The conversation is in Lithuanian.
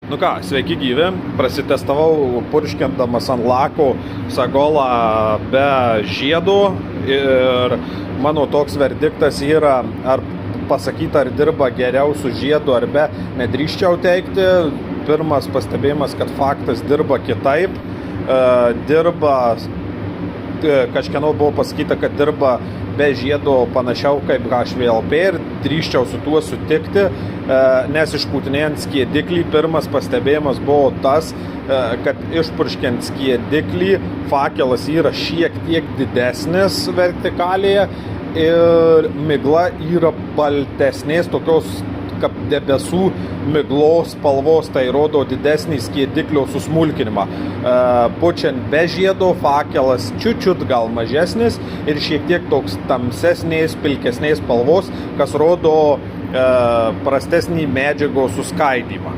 Nu ką, sveiki gyvi, prasitestavau purškindamas ant lako Sagolą be žiedų ir mano toks verdiktas yra, ar pasakyti, ar dirba geriau su žiedu ar be, nedrįsčiau teikti. Pirmas pastebėjimas, kad faktas dirba kitaip, kažkieno buvo pasakyta, kad dirba be žiedo panašiau kaip HVLP ir drįsčiau su tuo sutikti, nes išpūtinėjant skiediklį pirmas pastebėjimas buvo tas, kad išpurškiant skiediklį fakelas yra šiek tiek didesnis vertikalėje ir migla yra baltesnės, tokios kaip debesų miglos spalvos, tai rodo didesnį skiediklio susmulkinimą. Pučiant be žiedo fakelas čiut gal mažesnis ir šiek tiek toks tamsesnės, pilkesnės spalvos, kas rodo prastesnį medžiagos suskaidymą.